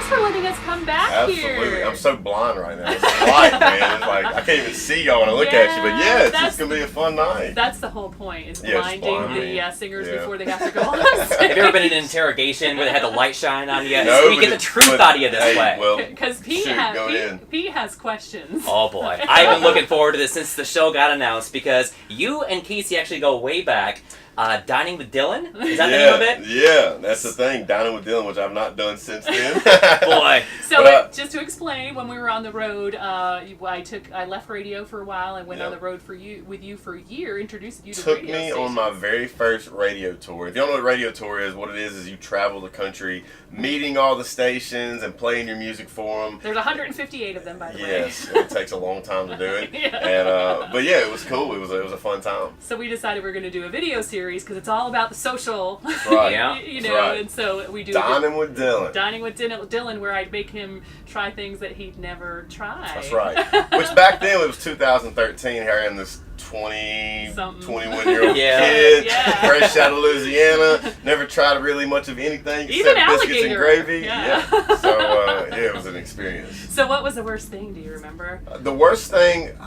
for letting us come back here. Absolutely. I'm so blind right now. It's light, man. It's like I can't even see y'all when I look at you. But yeah, it's just going to be a fun night. That's the whole point, is Yeah, blinding the singers Yeah. before they have to go on stage. Have you ever been in an interrogation where they had the light shine on you? No, We get the truth out of you this way. Well, Because Pete has questions. Oh boy. I've been looking forward to this since the show got announced, because you and Casey actually go way back. Dining with Dylan? Is that the name of it? Yeah, that's the thing. Dining with Dylan, which I've not done since then. Boy. So just to explain, when we were on the road, I left radio for a while and went on the road with you for a year, introduced you to radio Took me stations. on my very first radio tour. If you don't know what a radio tour is, what it is you travel the country, meeting all the stations and playing your music for them. There's 158 of them, by the way. Yes, it takes a long time to do it. Yeah. And but yeah, it was cool. It was a fun time. So we decided we were going to do a video series because it's all about the social. That's right. Yeah. You know, That's right. and so we do Dining with Dylan. Dining with Dylan, where I'd make him try things that he'd never tried. That's right. Which back then it was 2013. Here I am, this 21-year-old kid, fresh out of Louisiana, never tried really much of anything Even except biscuits and alligator. gravy. Yeah. So it was an experience. So what was the worst thing? Do you remember? The worst thing,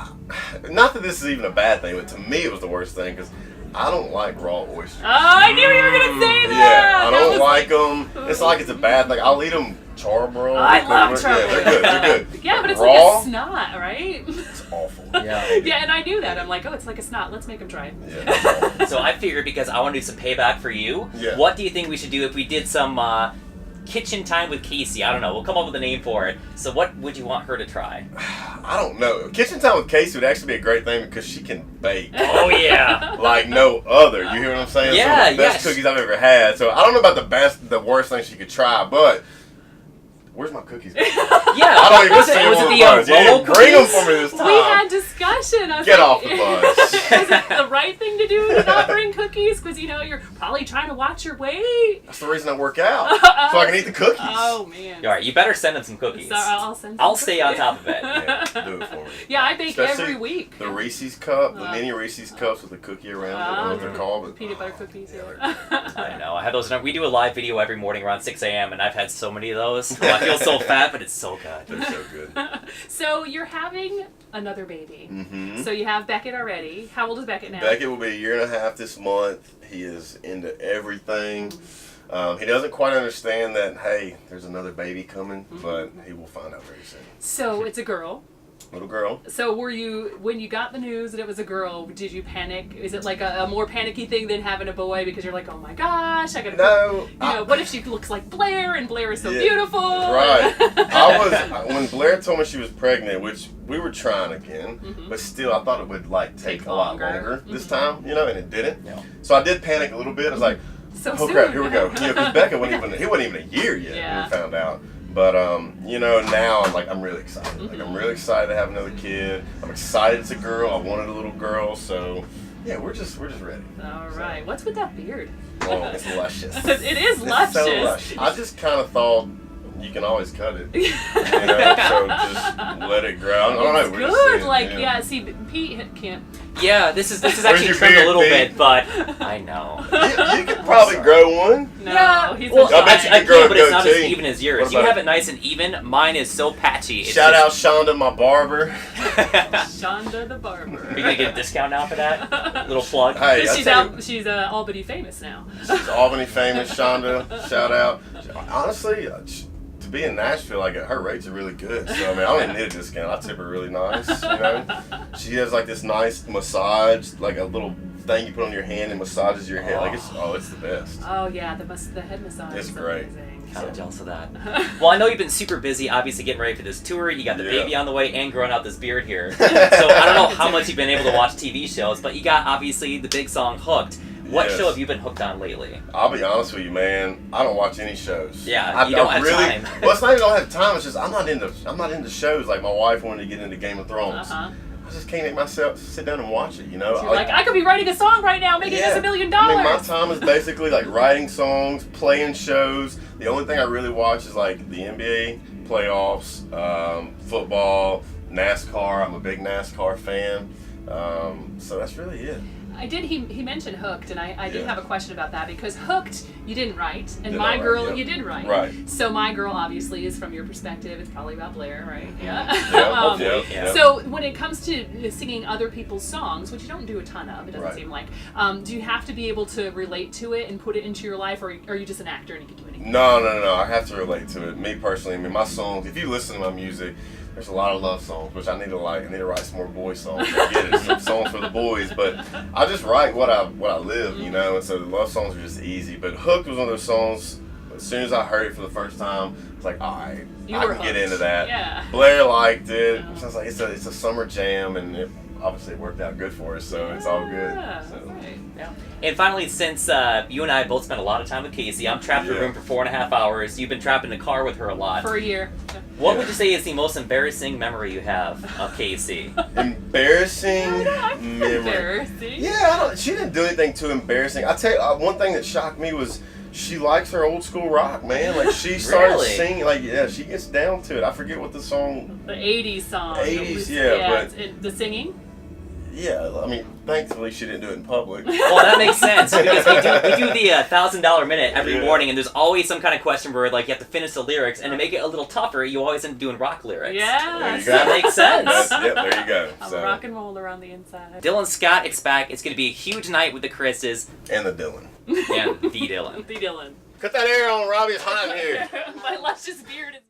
not that this is even a bad thing, but to me it was the worst thing because I don't like raw oysters. Oh, I knew you were gonna say that. Yeah, I don't like them. It's like it's a bad thing. I'll eat them charbroiled. I love charbroiled. Yeah, they're good. Yeah, but it's raw, like a snot, right? it's awful. Yeah. Yeah, and I knew that. I'm like, oh, it's like a snot. Let's make him try it. Yeah, it's awful. So I figured, because I want to do some payback for you, Yeah. what do you think we should do if we did some kitchen time with Casey? I don't know. We'll come up with a name for it. So what would you want her to try? I don't know. Kitchen time with Casey would actually be a great thing because she can bake. Oh, yeah. Like no other. You hear what I'm saying? Yeah, Some of the best cookies I've ever had. So I don't know about the worst thing she could try, but where's my cookies? Yeah. I don't even was see it them on the the bus. You Rolo didn't bring them cookies? for me this time. We had discussion. I was Get like, off the bus. Is it the right thing to do to not bring cookies? Because, you know, you're probably trying to watch your weight. That's the reason I work out. So I can eat the cookies. Oh, man. All right, you better send him some cookies. So I'll send some I'll stay on top of it. Yeah, do it for me. Yeah, I bake Especially every week. The Reese's cup, the mini Reese's cups with the cookie around it. I don't know what they're called. But, Peanut butter cookies. Yeah, I know. I have those. We do a live video every morning around 6 a.m. and I've had so many of those. I feel so fat, but it's so good. they're so good. So you're having another baby. Mm-hmm. So you have Beckett already. How old is Beckett now? Beckett will be 1.5 years this month. He is into everything. He doesn't quite understand that, hey, there's another baby coming, but he will find out very soon. So it's a girl. Little girl. So when you got the news that it was a girl, did you panic? Is it like a more panicky thing than having a boy because you're like, oh my gosh, I gotta... No. You know, what if she looks like Blair and Blair is so Yeah, beautiful? Right. When Blair told me she was pregnant, which we were trying again, but still I thought it would take a lot longer this time, and it didn't. Yeah. So I did panic a little bit. I was like, So oh soon. crap, here we go. Because Becca wasn't even a year yet when we found out. But now I'm really excited. Like I'm really excited to have another kid. I'm excited it's a girl. I wanted a little girl, so yeah, we're just ready. All right. What's with that beard? Oh, it's luscious. It is luscious. It's so luscious. I just kind of thought you can always cut it. So just let it grow. I don't know. It's We're just good. saying, See, Pete can't. Yeah, this is Where's actually your trimmed a beard, little Pete? bit, but I know. You could probably grow one. No, Yeah, he's well, I bet you I could grow can, a but it's not as goatee. even as What yours. You about have it? it nice and even. Mine is so patchy. It's Shout out just... Shonda, my barber. Shonda the barber. Are you gonna get a discount now for that? Little plug. Hey, She's Albany famous now. She's Albany famous, Shonda. Shout out. Honestly, to be in Nashville, her rates are really good. So I don't even need a discount. I tip her really nice. She has this nice massage, like a little thing you put on your hand and massages your head. It's the best. Oh yeah, the head massage. It's is great. Amazing. Kind of jealous of that. Well, I know you've been super busy, obviously getting ready for this tour. You got the baby on the way and growing out this beard here. So I don't know how much you've been able to watch TV shows, but you got obviously the big song "Hooked." What show have you been hooked on lately? I'll be honest with you, man. I don't watch any shows. Yeah, you don't have time. Well, it's not even I don't have time. It's just I'm not into shows. Like my wife wanted to get into Game of Thrones. I just can't make myself sit down and watch it. You're I could be writing a song right now, making us $1 million. I mean, my time is basically writing songs, playing shows. The only thing I really watch is the NBA playoffs, football, NASCAR. I'm a big NASCAR fan. So that's really it. I did. He mentioned Hooked, and I did Yeah. have a question about that because Hooked you didn't write, and Did My not write, Girl yep. you did write. Right. So My Girl obviously is from your perspective. It's probably about Blair, right? Yeah. hopefully, yeah. So when it comes to singing other people's songs, which you don't do a ton of, it doesn't Right. seem like, do you have to be able to relate to it and put it into your life, or are you just an actor and you can do anything? No. I have to relate to it. Me personally, I mean, my songs. If you listen to my music, there's a lot of love songs, which I need to like. I need to write some more boy songs. I get it, some songs for the boys, but I just write what I live, you know. And so the love songs are just easy. But Hooked was one of those songs. As soon as I heard it for the first time, it's like, all right, You I were can get hooked. into that. Yeah. Blair liked it. Yeah. So I was like, it's a summer jam, and obviously it worked out good for us, so it's all good. Yeah, So. right. Yeah. And finally, since you and I both spent a lot of time with Casey, I'm trapped in a Yeah. room for 4.5 hours. You've been trapped in the car with her a lot. For a year. What Yeah. would you say is the most embarrassing memory you have of Casey? Embarrassing memory. Embarrassing. Yeah, she didn't do anything too embarrassing. I tell you, one thing that shocked me was she likes her old school rock, man. Like she started Really? singing, like she gets down to it. I forget what the song. The 80s song. 80s, yeah, but- the singing? Yeah, I mean, thankfully she didn't do it in public. Well, that makes sense because we do the $1,000 minute every Yeah. morning, and there's always some kind of question where like you have to finish the lyrics, and to make it a little tougher, you always end up doing rock lyrics. Yeah. There you So that go. makes sense. Yep, there you go. I'm So, a rock and roller on the inside. Dylan Scott, it's back. It's going to be a huge night with the Chris's and the Dylan. and the Dylan. The Dylan. Cut that air on Robbie's hot in here. My luscious beard is